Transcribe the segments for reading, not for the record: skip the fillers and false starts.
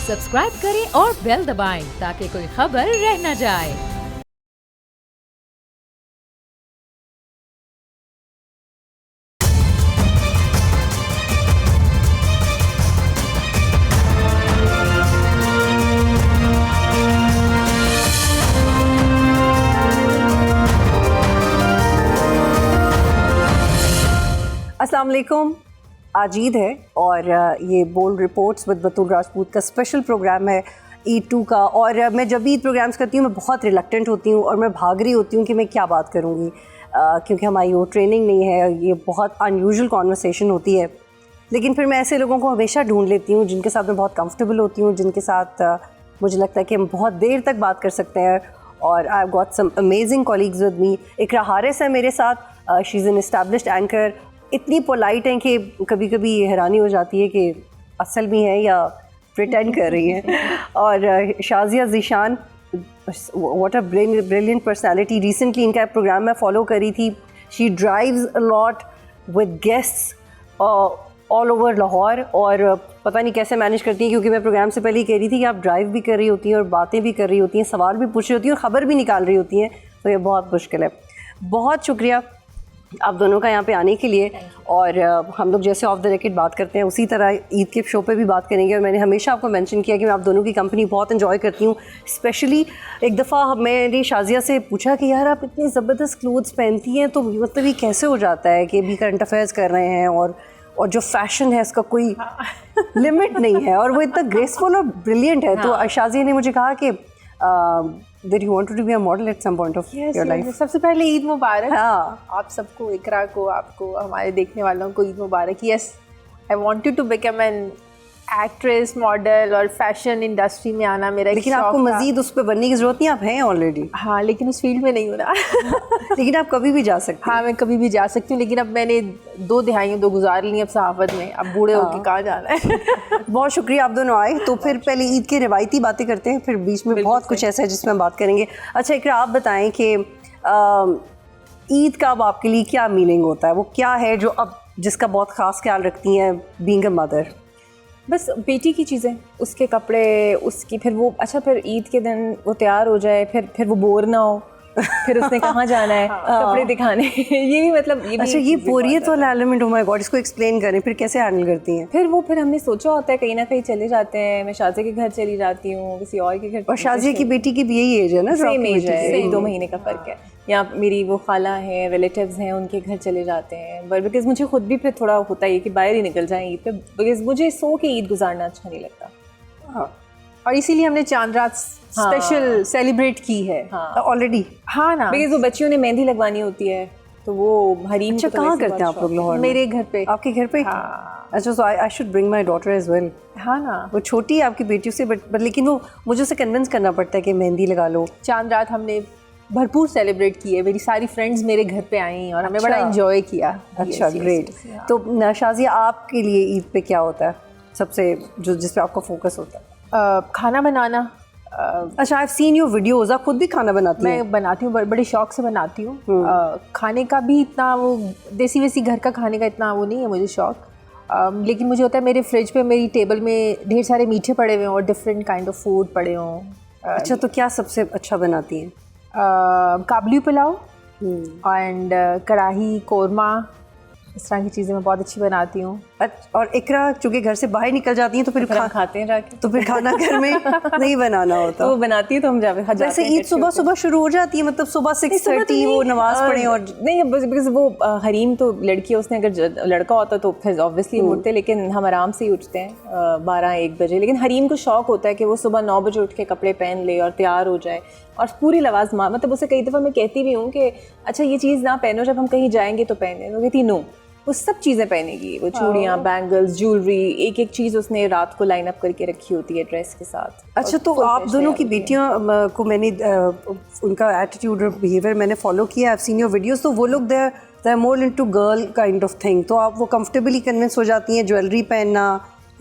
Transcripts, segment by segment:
Subscribe करें और bell दबाएं ताकि कोई खबर रह न जाए। अस्सलाम वालेकुम। आज ईद है और ये बोल्ड रिपोर्ट्स विद बतूल राजपूत का स्पेशल प्रोग्राम है ईद 2 का। और मैं जब भी ईद प्रोग्राम्स करती हूँ मैं बहुत रिलक्टेंट होती हूँ और मैं भाग रही होती हूँ कि मैं क्या बात करूँगी, क्योंकि हमारी वो ट्रेनिंग नहीं है, ये बहुत अनयूजुअल कॉन्वर्सेशन होती है। लेकिन फिर मैं ऐसे लोगों को हमेशा ढूंढ लेती हूँ जिनके साथ मैं बहुत कंफर्टेबल होती हूँ, जिनके साथ मुझे लगता है कि हम बहुत देर तक बात कर सकते हैं। और I got some amazing colleagues with me. Iqra Haris है मेरे साथ, she is an established anchor, इतनी पोलाइट हैं कि कभी कभी हैरानी हो जाती है कि असल में है या प्रिटेंड कर रही हैं। और Shazia Zeeshan, what a brilliant personality. Recently इनका प्रोग्राम मैं फॉलो करी थी। She drives a lot with guests all over Lahore, और पता नहीं कैसे मैनेज करती हैं, क्योंकि मैं प्रोग्राम से पहले ही कह रही थी कि आप ड्राइव भी कर रही होती हैं और बातें भी कर रही होती हैं, सवाल भी पूछ रही होती हैं और ख़बर भी निकाल रही होती हैं, तो ये बहुत मुश्किल है। बहुत शुक्रिया आप दोनों का यहाँ पे आने के लिए। और हम लोग जैसे ऑफ द रिकॉर्ड बात करते हैं उसी तरह ईद के शो पे भी बात करेंगे। और मैंने हमेशा आपको मेंशन किया कि मैं आप दोनों की कंपनी बहुत एंजॉय करती हूँ। स्पेशली एक दफ़ा मैंने शाजिया से पूछा कि यार आप इतनी ज़बरदस्त क्लोथ्स पहनती हैं, तो मतलब ये कैसे हो जाता है कि अभी करंट अफेयर्स कर रहे हैं और जो फैशन है इसका कोई लिमिट नहीं है, और वो इतना ग्रेसफुल और ब्रिलियंट है। तो शाजिया ने मुझे कहा कि that you wanted to be a model at some point of your life. सबसे पहले ईद मुबारक। हाँ, आप सबको, इकरा को, आपको, हमारे देखने वालों को ईद मुबारक। Yes, I wanted to become an actress, model और फैशन इंडस्ट्री में आना मेरा एक लेकिन शौक आपको था। मजीद उस पर बनने की ज़रूरत नहीं, आप हैं ऑलरेडी। हाँ, लेकिन उस फील्ड में नहीं हो रहा। लेकिन आप कभी भी जा सकते हैं। हाँ, मैं कभी भी जा सकती हूँ, लेकिन अब मैंने 2 दिहाइयाँ गुजार ली अब सहाफ़त में, अब बूढ़े होके कहाँ जाना है। बहुत शुक्रिया आप दोनों आए। तो फिर पहले ईद की रिवायती बातें करते हैं, फिर बीच में बहुत कुछ ऐसा है जिसमें हम बात करेंगे। अच्छा इकरा, आप बताएं कि ईद का अब आपके लिए क्या मीनिंग होता है, वो क्या है जो अब जिसका बहुत ख़ास ख्याल रखती हैं बीइंग अ मदर? बस बेटी की चीज़ें, उसके कपड़े, उसकी फिर वो, अच्छा फिर ईद के दिन वो तैयार हो जाए, फिर वो बोर ना हो, फिर उसने कहाँ जाना है, कपड़े दिखाने। ये भी मतलब ये भी अच्छा, ये बोरियत वाला एलिमेंट, ओ माय गॉड, इसको एक्सप्लेन करें, फिर कैसे हैंडल करती हैं? फिर हमने सोचा होता है कहीं ना कहीं चले जाते हैं। मैं शाजिया के घर चली जाती हूँ, किसी और के घर। और शाजिया की बेटी की भी यही एज है ना? सेम एज है, 2 महीने का फ़र्क है। या मेरी वो खाला हैं, रिलेटिव्स हैं, उनके घर चले जाते हैं। बट बिकॉज मुझे खुद भी फिर थोड़ा होता है कि बाहर ही निकल जाएं ईद पे, बिकॉज मुझे सो के ईद गुजारना अच्छा नहीं लगता। हाँ, और इसीलिए हमने चांद रात स्पेशल सेलिब्रेट की है ऑलरेडी। हाँ ना, बिकॉज वो बच्चियों ने मेहंदी लगवानी होती है, तो वो हरीम। अच्छा, कहाँ करते हैं आप लोग लाहौर में? मेरे घर पे। आपके घर पे? हाँ। अच्छा, so I should bring my daughter as well. हाँ ना, वो छोटी है आपकी बेटियों से, बट लेकिन वो मुझे उसे कन्विंस करना पड़ता है कि मेहंदी लगा लो। चांद रात हमने भरपूर सेलिब्रेट की है। मेरी सारी फ्रेंड्स मेरे घर पे आई और हमने बड़ा एंजॉय किया। अच्छा, ग्रेट। तो शाजिया, आपके लिए ईद पे क्या होता है सबसे, जो जिस पे आपका फोकस होता है? खाना बनाना। अच्छा, आई हैव सीन योर वीडियोस, आप खुद भी खाना बनाती हैं? मैं बनाती हूँ, बड़े शौक से बनाती हूँ। खाने का भी इतना वो देसी वेसी घर का खाने का इतना वो नहीं है मुझे शौक। लेकिन मुझे होता है मेरे फ्रिज पे, मेरी टेबल में ढेर सारे मीठे पड़े हुए हों और डिफरेंट काइंड ऑफ फूड पड़े हों। अच्छा, तो क्या सबसे अच्छा बनाती हैं? काबली पुलाव एंड कढ़ाई कोरमा, इस तरह की चीज़ें मैं बहुत अच्छी बनाती हूँ। और इकरा चूँकि घर से बाहर निकल जाती हैं तो फिर खाते हैं जाके, तो फिर खाना घर में नहीं बनाना होता। तो वो बनाती है तो हम जाते। वैसे ईद सुबह शुरू हो जाती है, मतलब सुबह 6:30 वो नमाज पढ़े और नहीं, बिकॉज वो हरीम तो लड़की है, उसने अगर लड़का होता तो फिर ऑब्वियसली उठते, लेकिन हम आराम से ही उठते हैं 12-1 बजे। लेकिन हरीम को शौक होता है कि वो सुबह 9 बजे उठ के कपड़े पहन ले और तैयार हो जाए और पूरी लवाजमा, मतलब उसे कई दफ़ा मैं कहती भी हूँ कि अच्छा ये चीज़ ना पहनो, जब हम कहीं जाएंगे तो पहने। वो कहती नो, वो सब चीज़ें पहनेगी, वो चूड़ियाँ, बैंगल्स, ज्वेलरी, एक चीज़ उसने रात को लाइन अप करके रखी होती है ड्रेस के साथ। अच्छा, तो आप दोनों की बेटियां को मैंने उनका एटीट्यूड और बिहेवियर मैंने फॉलो किया, I have seen your videos, तो वो लोग they are more into girl kind of thing. तो आप वो कंफर्टेबली कन्विंस हो जाती हैं ज्वेलरी पहनना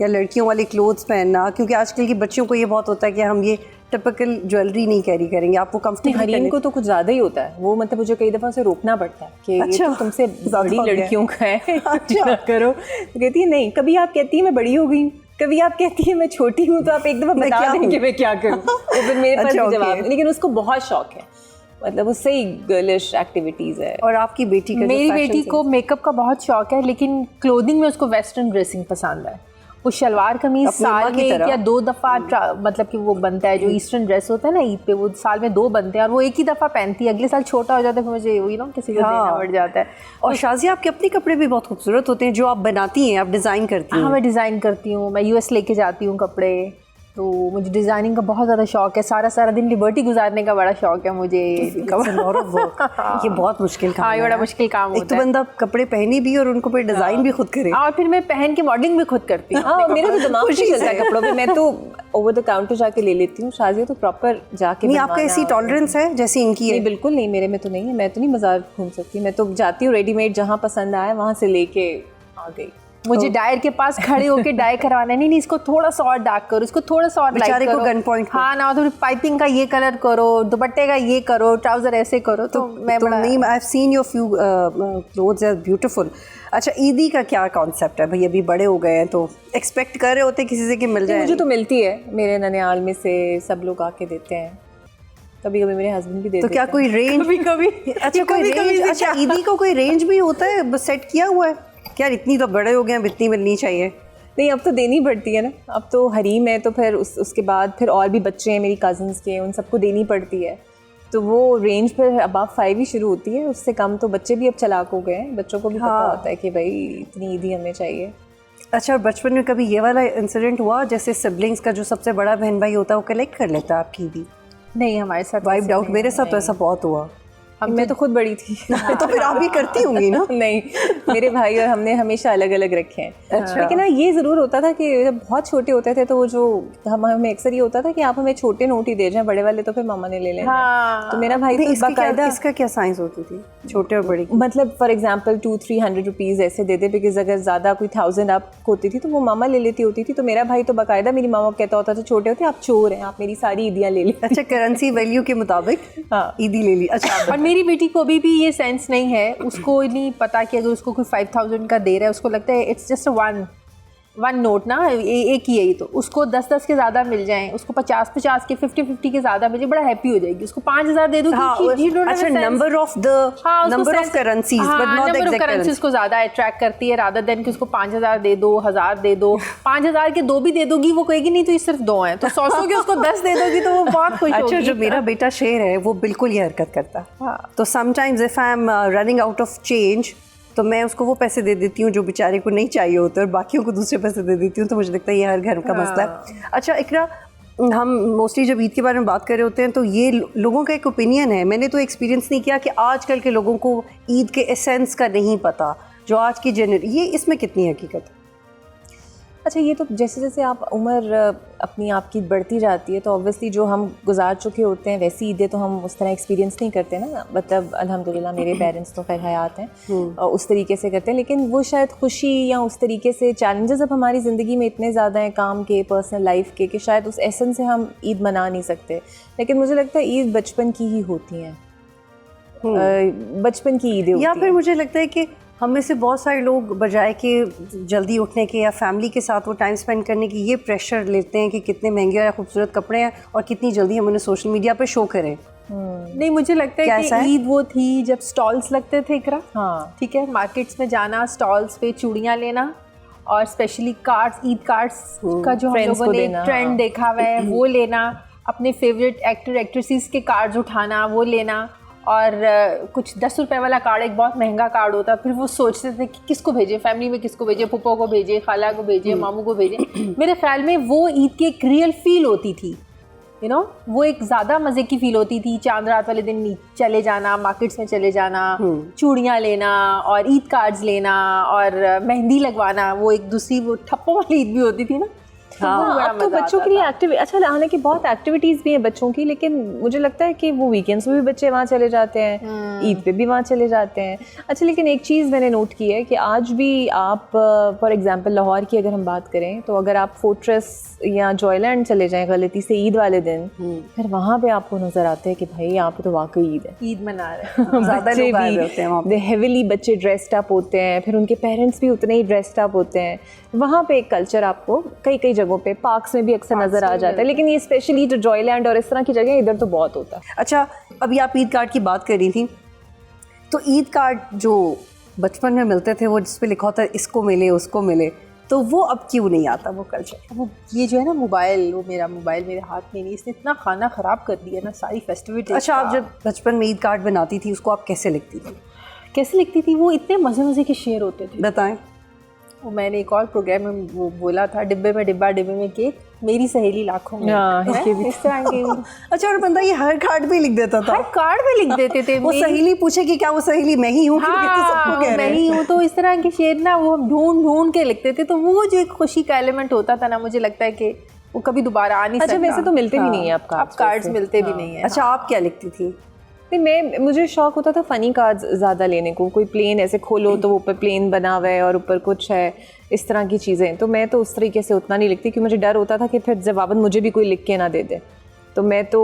या लड़कियों वाले क्लोथ्स पहनना, क्योंकि आजकल की बच्चियों को ये बहुत होता है कि हम ये टिपिकल ज्वेलरी नहीं कैरी करेंगे, आप वो कंफर्टेबल। हरीम को तो कुछ ज़्यादा ही होता है, वो मतलब मुझे कई दफ़ा उसे रोकना पड़ता है कि अच्छा, ये तो तुमसे बड़ी लड़कियों का है, अच्छा करो। तो कहती है नहीं, कभी आप कहती है मैं बड़ी हो गई, कभी आप कहती है मैं छोटी हूँ तो आप एक दफ़ा बता दें कि मैं क्या करूँ, तो फिर मेरे पास अच्छा, भी जवाब okay. नहीं। लेकिन उसको बहुत शौक है, मतलब उससे ही गर्लिश एक्टिविटीज़ है। और आपकी बेटी का मेरी बेटी को मेकअप का बहुत शौक है, लेकिन क्लोथिंग में उसको वेस्टर्न ड्रेसिंग पसंद है। वो शलवार कमीज साल में 1 या 2 दफ़ा मतलब कि वो बनता है, जो ईस्टर्न ड्रेस होता है ना ईद पे, वो साल में 2 बनते हैं और वो एक ही दफ़ा पहनती है। अगले साल छोटा हो जाता है, फिर मुझे यू नो किसी को देना पड़ जाता है। और शाज़िया आपके अपने कपड़े भी बहुत खूबसूरत होते हैं जो आप बनाती हैं, आप डिज़ाइन करती हैं। हाँ, मैं डिज़ाइन करती हूँ, मैं यूएस लेके जाती हूँ कपड़े, तो मुझे डिज़ाइनिंग का बहुत ज़्यादा शौक है। सारा दिन लिबर्टी गुजारने का बड़ा शौक है मुझे। ये बहुत मुश्किल काम है। है। बड़ा मुश्किल काम एक होता तो है। बंदा कपड़े पहने भी और उनको पे डिज़ाइन भी खुद करे। और फिर मैं पहन के मॉडलिंग भी खुद करती हूँ। हाँ, मेरा तो दिमाग नहीं चलता है कपड़ों पे। मैं तो ओवर द काउंटर जाके ले लेती हूँ। शाज़िया तो प्रॉपर जाके नहीं, आपका ऐसी टॉलरेंस है जैसी इनकी है? नहीं, बिल्कुल नहीं, मेरे में तो नहीं है। मैं तो नहीं बाजार घूम सकती, मैं तो जाती हूँ रेडीमेड, जहाँ पसंद आए वहाँ से लेके आ गई। मुझे डायर के पास खड़े होके डाई करवाना नहीं, इसको थोड़ा सा और डार्क करो, इसको थोड़ा सा और लाइट करो, गन पॉइंट हाँ ना, तो पाइपिंग का ये कलर करो, दुपट्टे का ये करो, ट्राउजर ऐसे करो। तो मैं बड़ा नहीं, I have seen your few clothes are beautiful. अच्छा, ईदी का क्या कॉन्सेप्ट है भाई? अभी बड़े हो गए हैं तो एक्सपेक्ट कर रहे होते किसी से कि मिल जाए? मुझे तो मिलती है, मेरे ननियाल में से सब लोग आके देते हैं, कभी कभी मेरे हस्बैंड भी देते हैं। तो क्या कोई रेंज? कभी अच्छा, कोई रेंज? अच्छा, ईदी का कोई रेंज भी होता है, बस सेट किया हुआ है? क्या इतनी तो बड़े हो गए हैं, इतनी मिलनी चाहिए? नहीं, अब तो देनी पड़ती है ना। अब तो हरीम है, तो फिर उसके बाद फिर और भी बच्चे हैं मेरी कज़न्स के, उन सबको देनी पड़ती है। तो वो रेंज फिर अबव 5 ही शुरू होती है, उससे कम तो बच्चे भी अब चालाक हो गए हैं, बच्चों को भी पता होता है कि भाई इतनी ईदी हमें चाहिए। अच्छा, और बचपन में कभी ये वाला इंसिडेंट हुआ जैसे सिबलिंग्स का जो सबसे बड़ा बहन भाई होता है वो कलेक्ट कर लेता है आपकी ईदी? नहीं, हमारे साथ वाइप्ड आउट। मेरे साथ तो ऐसा बहुत हुआ। मैं तो खुद बड़ी थी। तो फिर आप भी करती होंगी ना? नहीं, मेरे भाई और हमने हमेशा अलग अलग रखे हैं। अच्छा। लेकिन हाँ, ये ज़रूर होता था कि जब बहुत छोटे होते थे तो वो जो हमें अक्सर ये होता था कि आप हमें छोटे नोट ही दे जाएं, बड़े वाले तो फिर मामा ने ले लेना। हाँ। तो मेरा भाई तो बाकायदा, इसका क्या साइंस होती थी छोटे और बड़े की? मतलब फॉर एग्जांपल 200-300 रुपीज़ ऐसे दे दे, बिकॉज अगर ज़्यादा कोई 1000 आप होती थी तो वो मामा ले लेती होती थी। तो मेरा भाई तो बाकायदा मेरी मामा कहता होता था, छोटे होते आप चोर हैं, आप मेरी सारी ईदियाँ ले लें। अच्छा, करेंसी वैल्यू के मुताबिक हाँ, ईदी ले ली। अच्छा, और मेरी बेटी को अभी भी ये सेंस नहीं है, उसको नहीं पता कि अगर उसको कोई 5000 का दे रहा है, उसको लगता है इट्स जस्ट वन नोट ना, एक ही है ये, तो उसको 10-10 के ज़्यादा मिल जाएं, उसको 50-50 के 50-50 के ज़्यादा मिल जाए, बड़ा हैप्पी हो जाएगी। उसको 5000 दे दो। अच्छा, number of currencies, but not the exact currency को ज़्यादा अट्रैक्ट करती है रादर देन कि उसको 5000 दे दो, 1000 दे दो। 5000 के 2 भी दे दोगी, वो कहेगी नहीं तो ये सिर्फ 2 हैं, तो 100 के उसको 10 दे दोगी तो वो बहुत खुश होगी। अच्छा, जो मेरा बेटा शेर है वो बिल्कुल ये हरकत करता है। तो sometimes if I am running out of change तो मैं उसको वो पैसे दे देती हूँ जो बेचारे को नहीं चाहिए होते और बाकियों को दूसरे पैसे दे देती हूँ। तो मुझे लगता है ये हर घर का मसला है। अच्छा इकरा, हम मोस्टली जब ईद के बारे में बात कर रहे होते हैं तो ये लोगों का एक ओपिनियन है, मैंने तो एक्सपीरियंस नहीं किया, कि आजकल के लोगों को ईद के एसेंस का नहीं पता, जो आज की ये इसमें कितनी हकीकत है? अच्छा, ये तो जैसे जैसे आप उम्र अपनी आपकी बढ़ती जाती है तो ऑब्वियसली जो हम गुजार चुके होते हैं वैसी ईदें तो हम उस तरह एक्सपीरियंस नहीं करते ना। मतलब अल्हम्दुलिल्लाह मेरे पेरेंट्स तो खैर हयात हैं और उस तरीके से करते हैं, लेकिन वो शायद खुशी या उस तरीके से चैलेंजेस अब हमारी ज़िंदगी में इतने ज़्यादा हैं काम के, पर्सनल लाइफ के, कि शायद उस एसेंस से हम ईद मना नहीं सकते। लेकिन मुझे लगता है ईद बचपन की ही होती हैं, बचपन की ईदें, या फिर मुझे लगता है कि हम में से बहुत सारे लोग बजाय के जल्दी उठने के या फैमिली के साथ वो टाइम स्पेंड करने की ये प्रेशर लेते हैं कि कितने महंगे या खूबसूरत कपड़े हैं और कितनी जल्दी हम उन्हें सोशल मीडिया पे शो करें। नहीं, मुझे लगता है कि ईद वो थी जब स्टॉल्स लगते थे इकरा। हाँ, ठीक है, मार्केट्स में जाना, स्टॉल्स पे चूड़ियाँ लेना और स्पेशली कार्ड्स, ईद कार्ड्स का जो हम लोगों ने ट्रेंड देखा हुआ है वो लेना, अपने फेवरेट एक्टर एक्ट्रेसेस के कार्ड्स उठाना वो लेना। और कुछ 10 रुपए वाला कार्ड एक बहुत महंगा कार्ड होता, फिर वो सोचते थे कि किसको भेजे, फैमिली में किसको भेजे, पुप्पो को भेजे, खाला को भेजे, मामू को भेजे। मेरे ख्याल में वो ईद की एक रियल फील होती थी, यू नो, वो एक ज़्यादा मज़े की फील होती थी। चांद रात वाले दिन चले जाना, मार्केट्स में चले जाना, चूड़ियाँ लेना और ईद कार्ड्स लेना और मेहंदी लगवाना, वो एक दूसरी वो ठप्पों वाली ईद भी होती थी ना, अब तो बच्चों के लिए एक्टिव, अच्छा हालांकि बहुत एक्टिविटीज़ भी हैं बच्चों की, लेकिन मुझे लगता है कि वो वीकेंड्स में भी बच्चे वहाँ चले जाते हैं, ईद पे भी वहाँ चले जाते हैं। अच्छा, लेकिन एक चीज़ मैंने नोट की है कि आज भी आप फॉर एग्जांपल लाहौर की अगर हम बात करें तो अगर आप फोर्ट्रेस या जॉयलैंड चले जाएं गलती से ईद वाले दिन, फिर वहाँ पे आपको नज़र आता है कि भाई यहाँ पे तो वाकई ईद है, ईद मना रहे हैं। ज़्यादा लोग आए हुए होते हैं वहाँ पे। हेविली बच्चे ड्रेस्ड अप होते हैं, फिर उनके पेरेंट्स भी उतने ही ड्रेस्ड अप होते हैं। वहाँ पे एक कल्चर आपको कई कई जगहों पे, पार्क्स में भी अक्सर नज़र आ जाता है, लेकिन ये स्पेशली जो जॉयलैंड और इस तरह की जगह इधर तो बहुत होता है। अच्छा, अभी आप ईद कार्ड की बात कर रही थी, तो ईद कार्ड जो बचपन में मिलते थे वो जिस पे लिखा होता है इसको मिले उसको मिले, तो वो अब क्यों नहीं आता वो कल्चर? वो ये जो है ना मोबाइल, वो मेरा मोबाइल मेरे हाथ में नहीं, इसने इतना खाना ख़राब कर दिया ना सारी फेस्टिविटी। अच्छा, आप जब बचपन में ईद कार्ड बनाती थी उसको आप कैसे लिखती थी? कैसे लिखती थी? वो इतने मज़े मज़े के शेर होते थे। बताएं। वो मैंने एक और प्रोग्राम में वो बोला था, डिब्बे में डिब्बा डिब्बे में केक, मेरी सहेली लाखों में। इस तरह के अच्छा, और बंदा ये हर कार्ड पे लिख देता था? हर कार्ड में लिख देते थे। वो सहेली पूछे कि क्या वो सहेली मैं ही हूँ? हाँ, मैं ही हूँ। तो इस तरह के शेर ना वो हम ढूंढ ढूंढ के लिखते थे, तो वो जो एक खुशी का एलिमेंट होता था ना, मुझे लगता है कि वो कभी दोबारा आ नहीं सकता। अच्छा, वैसे तो मिलते भी नहीं है अब कार्ड्स मिलते भी नहीं है। अच्छा, आप क्या लिखती थी? मुझे शौक होता था फ़नी कार्ड्स ज़्यादा लेने को, कोई प्लेन ऐसे खोलो तो वो ऊपर प्लेन बना हुआ है और ऊपर कुछ है, इस तरह की चीज़ें। तो मैं तो उस तरीके से उतना नहीं लिखती, क्योंकि मुझे डर होता था कि फिर जवाबन मुझे भी कोई लिख के ना दे दे, तो मैं तो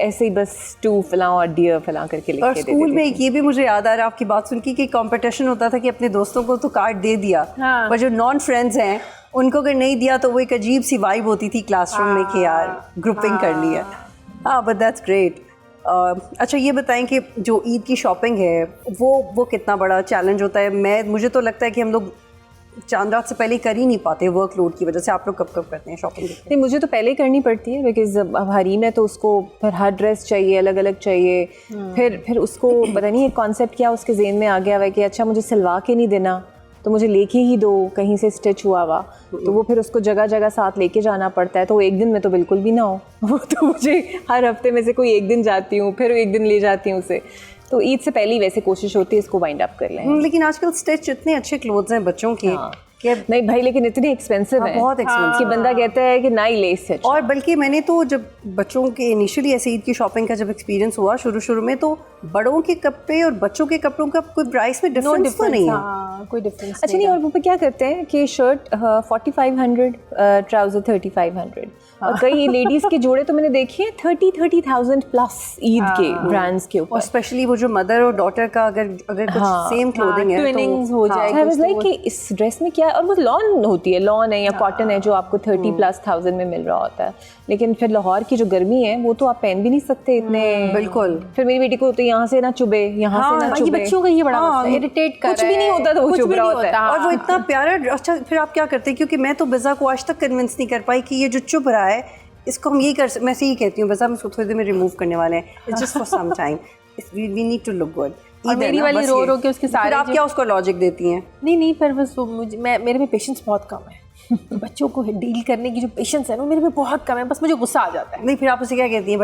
ऐसे ही बस टू फलां और डियर फलां करके लिख के दे देती थी। और स्कूल में ये भी मुझे याद आ रहा है आपकी बात सुन के कि कंपटीशन होता था कि अपने दोस्तों को तो कार्ड दे दिया, पर जो नॉन फ्रेंड्स हैं उनको अगर नहीं दिया तो वो एक अजीब सी वाइब होती थी क्लासरूम में कि यार ग्रुपिंग कर ली है। हाँ, बट दैट्स ग्रेट। अच्छा, ये बताएं कि जो ईद की शॉपिंग है वो कितना बड़ा चैलेंज होता है? मुझे तो लगता है कि हम लोग चांद रात से पहले कर ही नहीं पाते वर्कलोड की वजह से। आप लोग कब कब करते हैं शॉपिंग? नहीं, मुझे तो पहले ही करनी पड़ती है, बिकॉज अब हरीम है तो उसको फिर हर ड्रेस चाहिए, अलग अलग चाहिए। फिर उसको पता नहीं एक कॉन्सेप्ट क्या उसके जेहन में आ गया हुआ है कि अच्छा मुझे सिलवा के नहीं देना, तो मुझे लेके ही दो कहीं से स्टिच हुआ हुआ, तो वो फिर उसको जगह जगह साथ लेके जाना पड़ता है। तो एक दिन में तो बिल्कुल भी ना हो वो तो मुझे हर हफ्ते में से कोई एक दिन जाती हूँ, फिर एक दिन ले जाती हूँ उसे। तो ईद से पहले ही वैसे कोशिश होती है इसको वाइंड अप कर लें। लेकिन आजकल स्टिच इतने अच्छे क्लोथ्स हैं बच्चों के। हाँ। नहीं भाई, लेकिन इतने एक्सपेंसिव है, बहुत एक्सपेंसिव कि बंदा कहता है कि ना ही ले इससे। और बल्कि मैंने तो जब बच्चों के इनिशियली ऐसे ईद की शॉपिंग का जब एक्सपीरियंस हुआ शुरू में, तो बड़ों के कपड़े और बच्चों के कपड़ों का कोई प्राइस में डिफरेंस तो नहीं है। कोई डिफरेंस अच्छा नहीं, और वो पे क्या करते हैं कि शर्ट 4500, ट्राउजर 3500, और कई लेडीज के जोड़े तो मैंने देखे 30,000 प्लस ईद के ब्रांड्स के ऊपर। और स्पेशली वो जो मदर और डॉटर का अगर कुछ सेम क्लोथिंग है, ट्विनिंग्स हो जाएगी। आई वाज लाइक कि इस ड्रेस में क्या, और वो लॉन होती है, लॉन है या कॉटन है जो आपको 30,000+ में मिल रहा होता है। लेकिन फिर लाहौर की जो गर्मी है वो तो आप पहन भी नहीं सकते इतने। बिल्कुल। फिर मेरी बेटी को तो यहाँ से ना चुभे, यहाँ से ना चुभे। बच्चों का ये बड़ा मसला है, इरिटेट कर कुछ भी नहीं होता तो वो चुभ रहा होता है, और वो इतना प्यारा। अच्छा, फिर आप क्या करते हैं? क्योंकि मैं तो बिज़ा को आज तक कन्विंस नहीं कर पाई कि ये जो चुभ रहा है इसको हम ये कर, मैं से ही कहती हूँ बिज़ा हम इसको थोड़ी देर में रिमूव करने वाले हैं, it's just for some time, we need to look good. और मेरी वाली रो के उसके सारे, आप क्या उसको लॉजिक देती हैं? नहीं, पर बस मेरे में पेशेंस बहुत कम है। बच्चों को डील करने की जो पेशेंस है ना मेरे में बहुत कम है, बस मुझे गुस्सा आ जाता है। नहीं, फिर आप उसे क्या कहती हैं?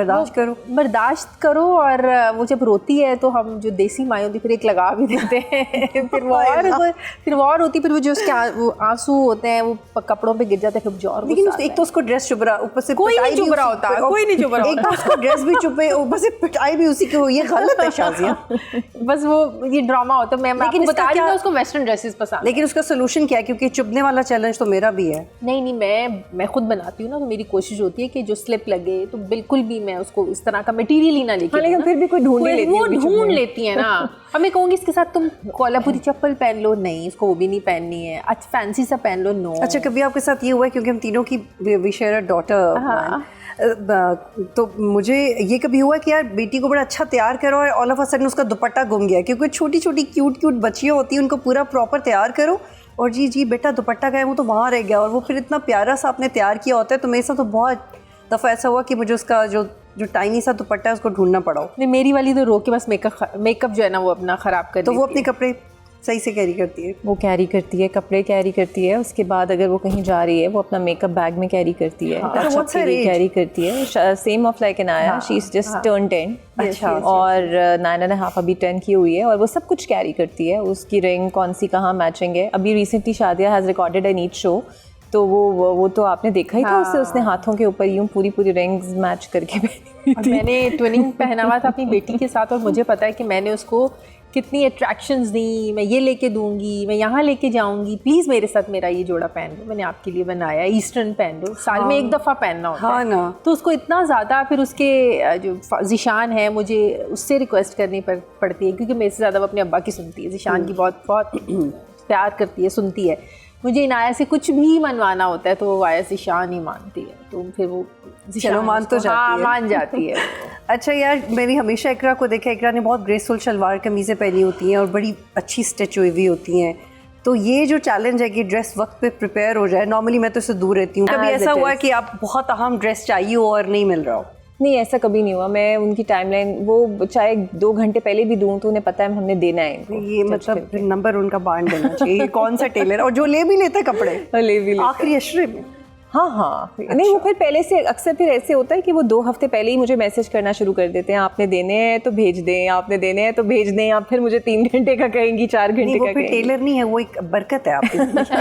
बर्दाश्त करो। और वो जब रोती है तो हम जो देसी माएँ होती फिर एक लगा भी देते हैं फिर वो और होती, फिर वो जो उसके वो आंसू होते हैं वो कपड़ों पे गिर जाते हैं, फिर और। लेकिन एक तो उसको ड्रेस चुभ रहा, ऊपर से कोई नहीं चुभ रहा होता, कोई नहीं चुभ रहा होता, एक तो उसको ड्रेस भी चुभे, ऊपर से पिटाई भी उसी की हो, ये गलत है शाजिया। बस वो ये ड्रामा होता है। मैं आपको बता रही हूँ उसको वेस्टर्न ड्रेसेस पसंद। लेकिन उसका सोल्यूशन क्या है? क्योंकि चुभने वाला चैलेंज तो मेरा भी है। नहीं, मैं खुद बनाती हूँ ना, तो मेरी कोशिश होती है कि जो स्लिप लगे तो बिल्कुल भी मैं उसको इस तरह का मटेरियल ही ना लेके। लेकिन फिर भी कोई ढूंढ लेती है ना। अब मैं कहूँगी इसके साथ तुम कोल्हापुरी चप्पल पहन लो, नहीं इसको वो भी नहीं पहननी है, अच्छा फैंसी सा पहन लो, नो। अच्छा, कभी आपके साथ ये हुआ है, क्योंकि हम तीनों की वी शेयर अ डॉटर, तो मुझे ये कभी हुआ कि यार बेटी को बड़ा अच्छा तैयार करो और ऑल ऑफ अ सडन उसका दुपट्टा गुम गया? क्योंकि छोटी छोटी क्यूट बच्चियाँ होती हैं, उनको पूरा प्रॉपर तैयार करो और जी बेटा दुपट्टा गया, वो तो वहाँ रह गया, और वो फिर इतना प्यारा सा आपने तैयार किया होता है। तो मेरे साथ तो बहुत दफ़ा ऐसा हुआ कि मुझे उसका जो टाइनी सा दुपट्टा है उसको ढूंढना पड़ा हो। नहीं, मेरी वाली तो रो के बस मेकअप जो है ना वो अपना ख़राब कर, तो वो अपने कपड़े सही से कैरी करती है, वो कैरी करती है, कपड़े कैरी करती है, उसके बाद अगर वो कहीं जा रही है वो अपना मेकअप बैग में कैरी करती है, कैरी करती है। सेम ऑफ लाइक एन आया, शी इज जस्ट टर्न 10। अच्छा, और 9.5 अभी 10 की हुई है, और वो सब कुछ कैरी करती है। उसकी रिंग कौन सी कहाँ मैचिंग है। अभी recently Shadia has recorded an Eid show तो वो तो आपने देखा ही था उससे, उसने हाथों के ऊपर यूं पूरी रिंग्स मैच करके पहनी और मैंने ट्विनिंग पहना हुआ था अपनी बेटी के साथ, और मुझे पता है कि मैंने उसको कितनी अट्रैक्शंस दी, मैं ये लेके दूंगी, मैं यहाँ लेके जाऊंगी, प्लीज़ मेरे साथ मेरा ये जोड़ा पहन लो, मैंने आपके लिए बनाया, ईस्टर्न पहन लो, साल में एक दफ़ा पहनना होता है ना। तो उसको इतना ज़्यादा, फिर उसके जो ज़िशान है मुझे उससे रिक्वेस्ट करनी पड़ती है, क्योंकि मेरे से ज़्यादा वो अपने अब्बा की सुनती है, ज़िशान की बहुत प्यार करती है, सुनती है। मुझे इनाया से कुछ भी मनवाना होता है तो वो आया ज़िशान ही मानती है, तो फिर वो चलो मान तो जाती है। मान जाती है। अच्छा यार, मैंने हमेशा इकरा को देखा, इकरा ने बहुत ग्रेसफुल शलवार कमीज़ें पहनी होती हैं और बड़ी अच्छी स्टिच हुई होती हैं, तो ये जो चैलेंज है कि ड्रेस वक्त पे प्रिपेयर हो जाए, नॉर्मली मैं तो इससे दूर रहती हूँ, कभी ऐसा हुआ है कि आप बहुत अहम ड्रेस चाहिए हो और नहीं मिल रहा हो? नहीं, ऐसा कभी नहीं हुआ। मैं उनकी टाइमलाइन वो चाहे 2 घंटे पहले भी दूं तो उन्हें पता है हमने देना है इनको। ये मतलब नंबर उनका बांट देना चाहिए कौन सा टेलर, और जो ले भी लेता है कपड़े ले भी लेता आखिरी अशरे में। हाँ अच्छा। नहीं, वो फिर पहले से अक्सर फिर ऐसे होता है कि वो 2 हफ्ते पहले ही मुझे मैसेज करना शुरू कर देते हैं, आपने देने हैं तो भेज दें, आपने देने हैं तो भेज दें, आप फिर मुझे 3 घंटे का कहेंगी, 4 घंटे का कहेंगी। टेलर नहीं है, वो एक बरकत है आपकी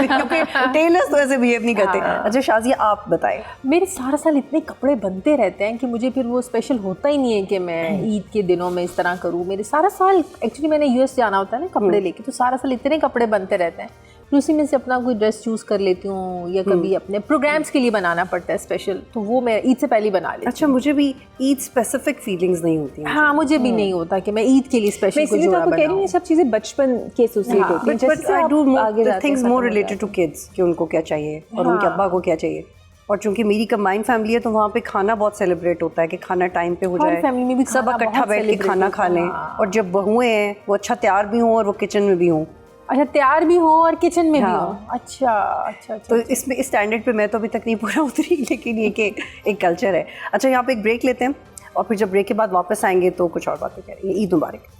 क्योंकि टेलर्स तो ऐसे बिहेव नहीं करते। अच्छा शाजिया, आप बताएं। मेरे सारा साल इतने कपड़े बनते रहते हैं कि मुझे फिर वो स्पेशल होता ही नहीं है कि मैं ईद के दिनों में इस तरह करूँ। मेरे सारा साल एक्चुअली मैंने यूएस जाना होता है ना कपड़े लेके, तो सारा साल इतने कपड़े बनते रहते हैं, फिर उसी में से अपना कोई ड्रेस चूज़ कर लेती हूँ, या कभी अपने प्रोग्राम्स के लिए बनाना पड़ता है स्पेशल, तो वो मैं ईद से पहले बना लेती हूँ। अच्छा, मुझे भी ईद स्पेसिफिक फीलिंग्स नहीं होती हैं। हाँ, मुझे भी नहीं होता कि मैं ईद के लिए स्पेशल कोई जोड़ा बनाऊँ। कह रही हूँ ये सब चीज़ें बचपन के एसोसिएट होती हैं, but I do things more related to kids कि उनको क्या चाहिए और उनके अब्बा को क्या चाहिए। और चूंकि मेरी कंबाइंड फैमिली है तो वहाँ पे खाना बहुत सेलिब्रेट होता है कि खाना टाइम पे हो जाए, फैमिली में भी सब इकट्ठा बैठ के खाना खा लें, और जब बहुएं हैं वो अच्छा तैयार भी हों और वो किचन में भी हों। अच्छा, तैयार भी हो और किचन में भी हो। अच्छा। तो इसमें इस स्टैंडर्ड पे मैं तो अभी तक नहीं पूरा उतरी, लेकिन ये कि एक कल्चर है। अच्छा, यहाँ पे एक ब्रेक लेते हैं और फिर जब ब्रेक के बाद वापस आएंगे तो कुछ और बातें करेंगे। ईद मुबारक।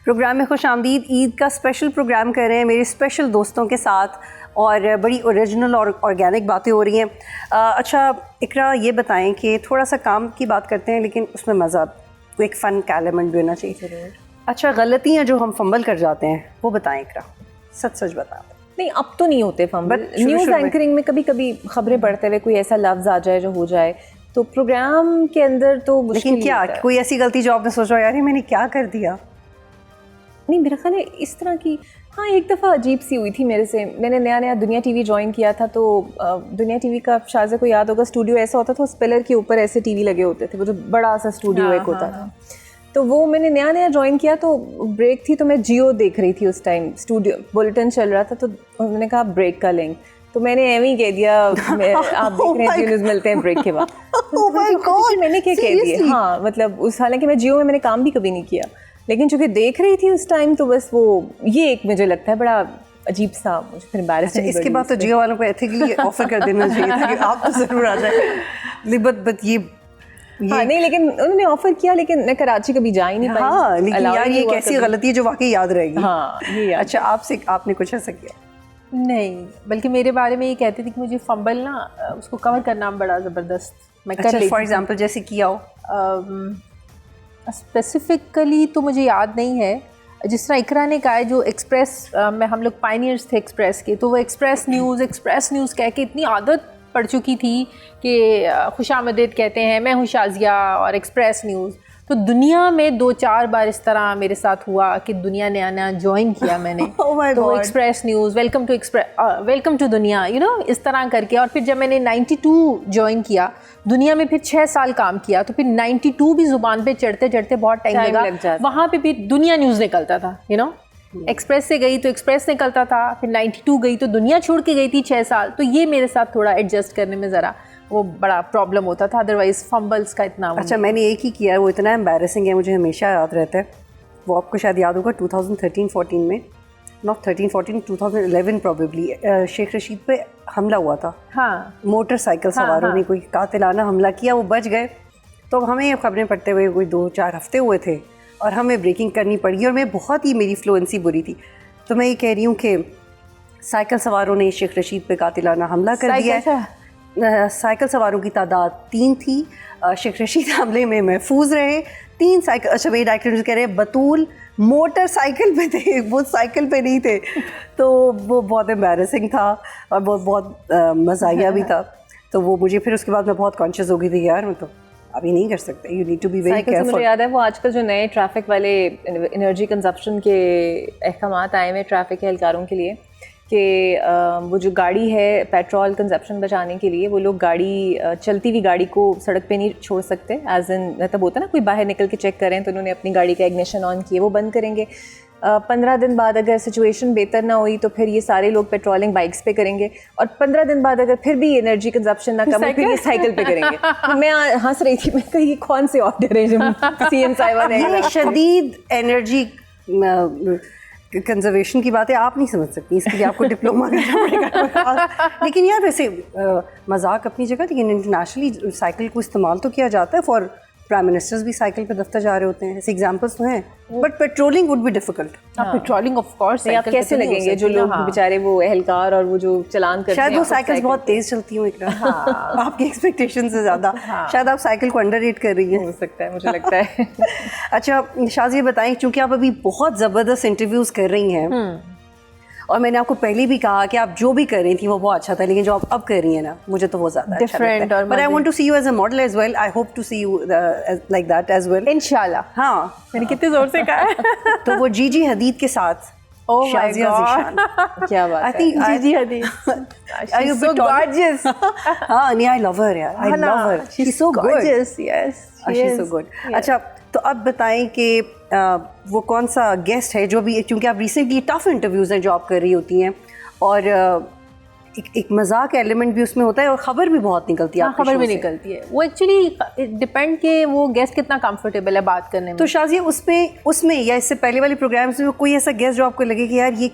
प्रोग्राम में खुश आमदीद। ईद का स्पेशल प्रोग्राम कर रहे हैं मेरे स्पेशल दोस्तों के साथ, और बड़ी ओरिजिनल और ऑर्गेनिक बातें हो रही हैं। अच्छा इकरा, ये बताएं कि थोड़ा सा काम की बात करते हैं लेकिन उसमें मज़ा, एक फ़न का एलिमेंट भी होना चाहिए। अच्छा, गलतियाँ जो हम फंबल कर जाते हैं वो बताएं इकरा, सच सच बताएं। नहीं, अब तो नहीं होते फंबल। न्यूज़ एंकरिंग में कभी कभी खबरें पढ़ते हुए कोई ऐसा लफ्ज़ आ जाए जो हो जाए, तो प्रोग्राम के अंदर तो लेकिन क्या कोई ऐसी गलती जो आपने सोचा यार मैंने क्या कर दिया? नहीं, मेरा ख्याल है इस तरह की, हाँ एक दफ़ा अजीब सी हुई थी मेरे से। मैंने नया दुनिया टीवी ज्वाइन किया था, तो दुनिया टीवी का शायद को याद होगा, स्टूडियो ऐसा होता था, उस पिलर के ऊपर ऐसे टीवी लगे होते थे, वो जो बड़ा सा स्टूडियो एक होता था। तो वो मैंने नया ज्वाइन किया, तो ब्रेक थी तो मैं जियो देख रही थी उस टाइम, स्टूडियो बुलेटिन चल रहा था, तो उन्होंने कहा ब्रेक का लिंक, तो मैंने एम ही कह दिया आप देख रहे हैं जियो न्यूज़, मिलते हैं ब्रेक के बाद। मैंने क्या कह दिया, हाँ मतलब उस, हालांकि मैं जियो में मैंने काम भी कभी नहीं किया, लेकिन चूंकि देख रही थी उस टाइम, तो बस वो ये एक मुझे लगता है बड़ा अजीब सा, मुझे फिर एम्बैरेसिंग। इसके बाद तो जियो वालों को एथिकली ऑफर कर देना चाहिए था कि आप तो ज़रूर आ जाए। बट ये हाँ नहीं, लेकिन उन्होंने ऑफर किया, लेकिन मैं कराची कभी जा ही नहीं पाई। हाँ, लेकिन यार ये कैसी गलती है जो वाकई याद रहेगी। हाँ ये अच्छा, आपने कुछ ऐसा किया? नहीं, बल्कि मेरे बारे में ये कहते थे कि मुझे फंबल ना उसको कवर करना बड़ा ज़बरदस्त मैं कर लेती। फॉर एग्जांपल जैसे किया हो? स्पेसिफिकली तो मुझे याद नहीं है। जिस तरह इकरा ने कहा है, जो एक्सप्रेस में हम लोग पायनियर्स थे एक्सप्रेस के, तो वो एक्सप्रेस न्यूज़ कह के इतनी आदत पड़ चुकी थी कि खुशामदीद कहते हैं, मैं हूँ शाजिया और एक्सप्रेस न्यूज़। तो दुनिया में 2-4 बार इस तरह मेरे साथ हुआ कि दुनिया नया ज्वाइन किया मैंने। तो एक्सप्रेस न्यूज़, वेलकम टू दुनिया, इस तरह करके। और फिर जब मैंने 92 ज्वाइन किया, दुनिया में फिर 6 साल काम किया, तो फिर 92 भी ज़ुबान पे चढ़ते बहुत टाइम लगा। वहाँ पे फिर दुनिया न्यूज़ निकलता था, एक्सप्रेस से गई तो एक्सप्रेस निकलता था, फिर 92 गई तो दुनिया छोड़ के गई थी 6 साल। तो ये मेरे साथ थोड़ा एडजस्ट करने में ज़रा वो बड़ा प्रॉब्लम होता था, अदरवाइज फंबल्स का इतना। अच्छा, मैंने एक ही किया है, वो इतना एम्बैरेसिंग है, मुझे हमेशा याद रहता है। वो आपको शायद याद होगा 2013-14 में, नॉट 13-14, 2011 प्रॉबेबली, शेख रशीद पे हमला हुआ था। हाँ, मोटरसाइकिल सवारों ने कोई कातिलाना हमला किया, वो बच गए। तो हमें ये खबरें पढ़ते हुए कोई 2-4 हफ्ते हुए थे और हमें ब्रेकिंग करनी पड़ी, और मैं बहुत ही, मेरी फ्लुएंसी बुरी थी। तो मैं ये कह रही हूँ कि साइकिल सवारों ने शेख रशीद पे कातिलाना हमला कर दिया है। साइकिल सवारों की तादाद 3 थी। शेख रशीद हमले में महफूज रहे 3 साइकिल। अच्छा, मेरे डायरेक्टर कह रहे हैं बतूल मोटरसाइकिल पे थे, वो साइकिल पे नहीं थे। तो वो बहुत एम्बैरेसिंग था और बहुत मज़ाहिया भी था। तो वो मुझे फिर उसके बाद मैं बहुत कॉन्शियस हो गई थी, यार मैं तो अभी नहीं कर सकते, you need to be very careful. मुझे याद है वो आजकल जो नए ट्रैफिक वाले एनर्जी कंजप्शन के अहकामात आए हुए ट्रैफिक के एहलकारों के लिए कि वो जो गाड़ी है पेट्रोल कंजप्शन बचाने के लिए वो लोग गाड़ी चलती हुई गाड़ी को सड़क पे नहीं छोड़ सकते। एज इन मतलब होता है ना, कोई बाहर निकल के चेक करें तो उन्होंने अपनी गाड़ी का इग्निशन ऑन किए, वो बंद करेंगे। 15 दिन बाद अगर सिचुएशन बेहतर ना हुई तो फिर ये सारे लोग पेट्रोलिंग बाइक्स पे करेंगे, और 15 दिन बाद अगर फिर भी एनर्जी कंजप्शन ना कम हो फिर ये साइकिल पे करेंगे। तो मैं हंस रही थी, मैं कही ये कौन से ऑर्डर है जो CM साहिबा ने। ये शदीद एनर्जी कंजर्वेशन की बातें आप नहीं समझ सकती, इसके लिए आपको डिप्लोमा करना पड़ेगा। लेकिन यार वैसे मजाक अपनी जगह, लेकिन इंटरनेशनली साइकिल को इस्तेमाल तो किया जाता है। फॉर प्राइम मिनिस्टर्स भी साइकिल पे दफ्तर जा रहे होते हैं, ऐसे एग्जांपल्स तो हैं। But patrolling would be difficult. Patrolling of course आप कैसे लगेंगे जो लोग बेचारे वो एहलकार और वो जो चलान करते हैं, शायद वो साइकिल्स बहुत तेज चलती हूँ आपकी एक्सपेक्टेशन से ज़्यादा। शायद आप साइकिल को अंडररेट कर रही हैं, हो सकता है, मुझे लगता है। अच्छा शाज़िया बताएं, चूँकि आप अभी बहुत ज़बरदस्त इंटरव्यूज़ कर रही हैं और मैंने आपको पहले भी कहा कि आप जो भी कर रही थी वो बहुत अच्छा था, लेकिन जो आप अब कर रही हैं ना मुझे तो वो ज़्यादा अच्छा लगता है। But I want to see you as a model as well. I hope to see you like that as well, इंशाल्लाह। हाँ, मैंने कितने जोर से कहा है। तो वो जीजी हदीद के साथ शाज़िया ज़ीशान, क्या बात है। आई थिंक जीजी हदीद, are you so gorgeous। हाँ, नहीं, I love her यार, I love her, she's so good, gorgeous, yes, she's so good। अच्छा, तो अब बताएं कि वो कौन सा गेस्ट है जो भी, क्योंकि आप रिसेंटली टफ इंटरव्यूज़ हैं जो आप कर रही होती हैं और एक मजाक एलिमेंट भी उसमें होता है और ख़बर भी बहुत निकलती है। खबर भी निकलती है। वो एक्चुअली डिपेंड कि वो गेस्ट कितना कंफर्टेबल है बात करने में। तो शाज़िया उसमें या इससे पहले वाले प्रोग्राम्स में कोई ऐसा गेस्ट जो आपको लगे कि यार ये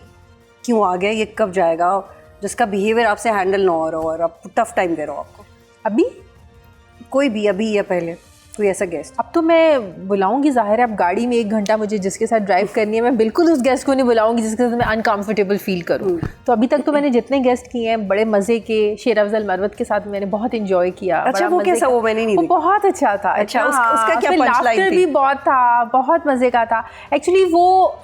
क्यों आ गया, ये कब जाएगा, जिसका बिहेवियर आपसे हैंडल ना हो रहा हो और आप टफ टाइम दे रहा हो आपको? अभी कोई भी, अभी या पहले कोई ऐसा गेस्ट? अब तो मैं बुलाऊंगी, जाहिर है अब गाड़ी में 1 घंटा मुझे जिसके साथ ड्राइव करनी है, मैं बिल्कुल उस गेस्ट को नहीं बुलाऊंगी जिसके साथ मैं अनकंफर्टेबल फील करूं। तो अभी तक तो मैंने जितने गेस्ट किए हैं बड़े मज़े के। शेर अफजल मरवत के साथ मैंने बहुत इंजॉय किया। अच्छा, वो कैसा? वो मैंने नहीं देखा। वो बहुत अच्छा था। अच्छा, उसका क्या पंचलाइन थी? भी बहुत था, बहुत मज़े का था। एक्चुअली वो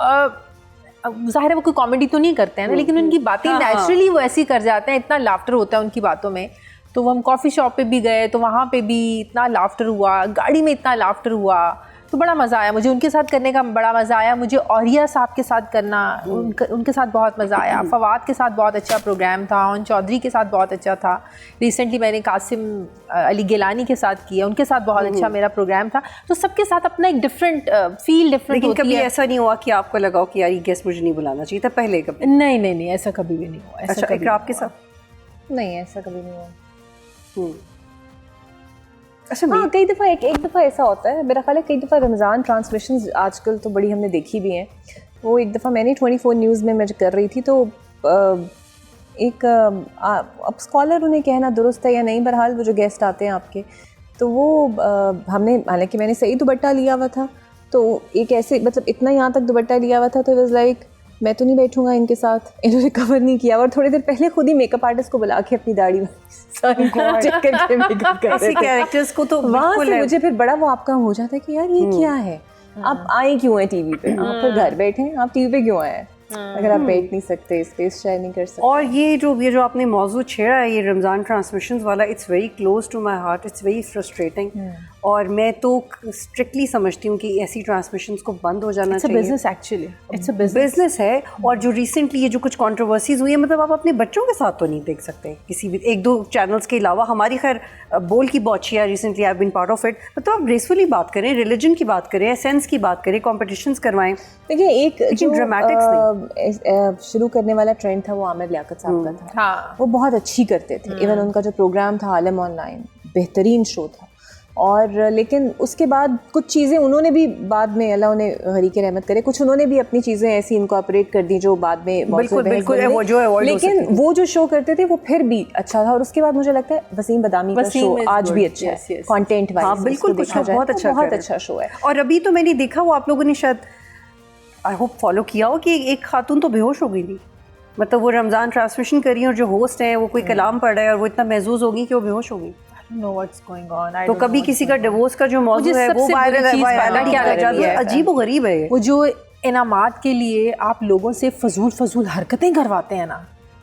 ज़ाहिर है वो कोई कॉमेडी तो नहीं करते हैं ना, लेकिन उनकी बातें नेचुरली वो ऐसी कर जाते हैं, इतना लाफ्टर होता है उनकी बातों में। तो वो हम कॉफ़ी शॉप पे भी गए तो वहाँ पे भी इतना लाफ्टर हुआ, गाड़ी में इतना लाफ्टर हुआ, तो बड़ा मज़ा आया मुझे। उनके साथ करने का बड़ा मज़ा आया मुझे। औरिया साहब के साथ करना, उनके साथ बहुत मज़ा आया। फवाद के साथ बहुत अच्छा प्रोग्राम था। ओन चौधरी के साथ बहुत अच्छा था। रिसेंटली मैंने कासिम अली गिलानी के साथ किया, उनके साथ बहुत अच्छा मेरा प्रोग्राम था। तो सबके साथ अपना एक डिफरेंट फील डिफरेंट होती है। कभी ऐसा नहीं हुआ कि आपको लगा कि यार ये गेस्ट मुझे नहीं बुलाना चाहिए था पहले? कभी नहीं, ऐसा कभी भी नहीं हुआ। अच्छा, इकरा आपके साथ? नहीं, ऐसा कभी नहीं हुआ। अच्छा, हाँ, कई दफ़ा एक दफ़ा ऐसा होता है, मेरा ख्याल है कई दफ़ा रमज़ान ट्रांसमिशंस आजकल तो बड़ी हमने देखी भी हैं। वो एक दफ़ा मैंने 24 न्यूज़ में मैं कर रही थी तो अब स्कॉलर उन्हें कहना दुरुस्त है या नहीं, बहरहाल वो जो गेस्ट आते हैं आपके, तो वो हमने, हालांकि मैंने सही दुपट्टा लिया हुआ था, तो एक ऐसे मतलब इतना यहाँ तक दुपट्टा लिया हुआ था तो इट वाज लाइक मैं तो नहीं बैठूंगा इनके साथ, इन्होंने कवर नहीं किया। और थोड़ी देर पहले खुद ही मेकअप आर्टिस्ट को बुला के अपनी दाढ़ी सारी चेक करके मेकअप कर रहे थे। कैरेक्टर्स को तो वहाँ से मुझे फिर बड़ा वो आपका हो जाता है कि यार ये क्या है, आप आए क्यों हैं टीवी पे, आप फिर घर बैठे हैं, आप टीवी पे क्यों आए हैं अगर आप बैठ नहीं सकते, स्पेस शेयर नहीं कर सकते। और ये जो आपने मौजू छेड़ा है, ये रमज़ान ट्रांसमिशंस वाला, it's very close to my heart, it's very frustrating. और मैं तो स्ट्रिक्टली समझती हूँ कि ऐसी ट्रांसमिशंस को बंद हो जाना चाहिए। Business actually, it's a business है। और जो रिसेंटली ये जो कुछ कंट्रोवर्सीज हुई है, मतलब आप अपने बच्चों के साथ तो नहीं देख सकते किसी भी 1-2 चैनल्स के अलावा। हमारी खैर बोल की बौछिया recently I have been part of it. मतलब आप ग्रेसफुली बात करें, रिलीजन की बात करें, एसेंस की बात करें, कॉम्पिटिशंस करवाएं। देखिए, एक जो ड्रामेटिक्स शुरू करने वाला ट्रेंड था वो आमिर लियाकत साहब का था। हाँ, वो बहुत अच्छी करते थे। इवन उनका जो प्रोग्राम था आलम ऑनलाइन, बेहतरीन शो था। और लेकिन उसके बाद कुछ चीज़ें उन्होंने भी बाद में, अल्लाह उन्हें गरीक रहमत करे, कुछ उन्होंने भी अपनी चीज़ें ऐसी इनकॉर्पोरेट कर दी जो बाद में बिल्कुल लेकिन वो जो शो करते थे वो फिर भी अच्छा था। और उसके बाद मुझे लगता है वसीम बदामी का शो आज भी अच्छा है, कंटेंट वाइज बिल्कुल बहुत अच्छा शो है। और अभी तो मैंने देखा वो आप लोगों ने शायद आई होप फॉलो किया हो कि एक खातून तो बेहोश हो गई थी। मतलब वो रमज़ान ट्रांसमिशन कर रही हैं और जो होस्ट हैं वो कोई कलाम पढ़ रहा है और वो इतना महजूज होगी कि वो बेहोश होगी। Know what's going on. तो कभी किसी का डिवोर्स का जो मौजू है वो वायरल है, अजीब व गरीब है। वो जो इनामात के लिए आप लोगों से फजूल हरकतें करवाते हैं ना,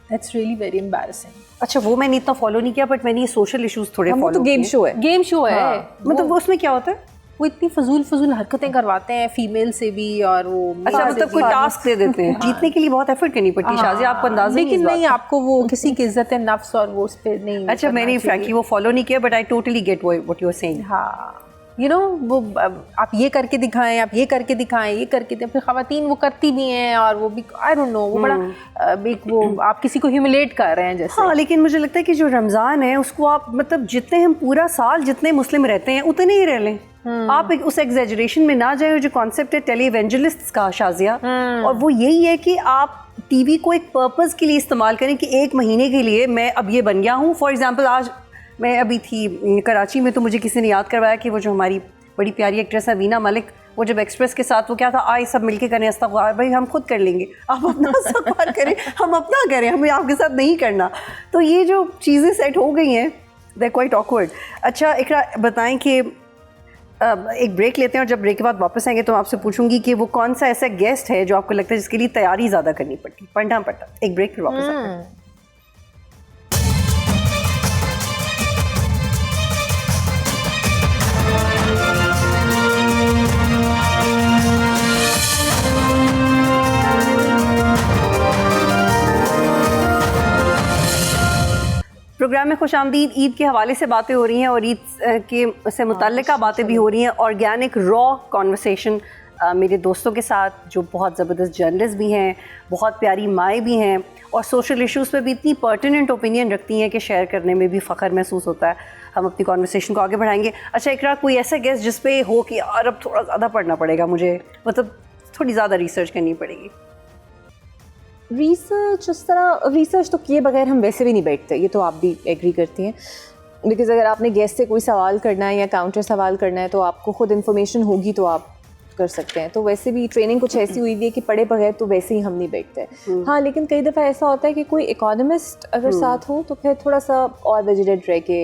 दैट्स रियली वेरी एम्बैरेसिंग। अच्छा, वो मैंने इतना फॉलो नहीं किया, बट मैंने ये सोशल इश्यूज थोड़े फॉलो तो गेम शो है, गेम शो है। मतलब वो उसमें क्या होता है? वो इतनी फजूल हरकतें करवाते हैं फीमेल से भी, और वो अच्छा, मतलब कोई टास्क दे देते हैं। जीतने के लिए बहुत एफर्ट करनी पड़ती है शाज़िया, आपको अंदाजा नहीं। लेकिन नहीं, आपको वो किसी की इज्जत नफ्स और वो उस पे नहीं। अच्छा, मैंने फ्रैंकली वो फॉलो नहीं किया, but I totally get what you are saying. हाँ, यू नो, वो आप ये करके दिखाएं, आप ये करके दिखाएं, ये करके फिर ख़वातीन वो करती भी हैं, और वो भी आई डोंट नो, वो बड़ा एक वो आप किसी को ह्यूमिलेट कर रहे हैं जैसे। हाँ, लेकिन मुझे लगता है कि जो रमज़ान है उसको आप मतलब जितने हम पूरा साल जितने मुस्लिम रहते हैं उतने ही रह लें। आप उस एग्जेजरेशन में ना जाए। जो कॉन्सेप्ट है टेलीवेंजलिस्ट्स का शाज़िया, और वो यही है कि आप टीवी को एक पर्पस के लिए इस्तेमाल करें कि एक महीने के लिए मैं अब ये बन गया हूँ। फॉर एग्जांपल, आज मैं अभी थी कराची में, तो मुझे किसी ने याद करवाया कि वो जो हमारी बड़ी प्यारी एक्ट्रेस है वीना मलिक, वो जब एक्सप्रेस के साथ वो क्या था, आए सब मिलके करें इस्तग़फ़ार। भाई हम खुद कर लेंगे, आप अपना इस्तग़फ़ार करें, हम अपना करें, हमें आपके साथ नहीं करना। तो ये जो चीज़ें सेट हो गई हैं, दे क्वाइट ऑकवर्ड। अच्छा इकरा, बताएं कि एक ब्रेक लेते हैं और जब ब्रेक के बाद वापस आएंगे तो आपसे पूछूंगी कि वो कौन सा ऐसा गेस्ट है जो आपको लगता है जिसके लिए तैयारी ज़्यादा करनी पड़ता। एक ब्रेक फिर वापस आते हैं। प्रोग्राम में खुशामदीद। ईद के हवाले से बातें हो रही हैं और ईद के से मुतल्लिका बातें भी हो रही हैं। ऑर्गेनिक रॉ कॉन्वर्सेशन मेरे दोस्तों के साथ, जो बहुत ज़बरदस्त जर्नलिस्ट भी हैं, बहुत प्यारी माएँ भी हैं, और सोशल इश्यूज़ पे भी इतनी पर्टिनेंट ओपिनियन रखती हैं कि शेयर करने में भी फ़ख्र महसूस होता है। हम अपनी कॉन्वर्सेशन को आगे बढ़ाएंगे। अच्छा इकरा, कोई ऐसा गेस्ट जिस पे हो कि यार अब थोड़ा ज़्यादा पढ़ना पड़ेगा मुझे, मतलब थोड़ी ज़्यादा रिसर्च करनी पड़ेगी? रिसर्च उस तरह रिसर्च तो किए बगैर हम वैसे भी नहीं बैठते, ये तो आप भी एग्री करती हैं। बिकॉज़ अगर आपने गेस्ट से कोई सवाल करना है या काउंटर सवाल करना है तो आपको खुद इन्फॉर्मेशन होगी तो आप कर सकते हैं। तो वैसे भी ट्रेनिंग कुछ ऐसी हुई हुई है कि पढ़े बगैर तो वैसे ही हम नहीं बैठते। हाँ, लेकिन कई दफ़ा ऐसा होता है कि कोई इकोनॉमिस्ट अगर साथ हो तो फिर थोड़ा सा और विजिटेड रह के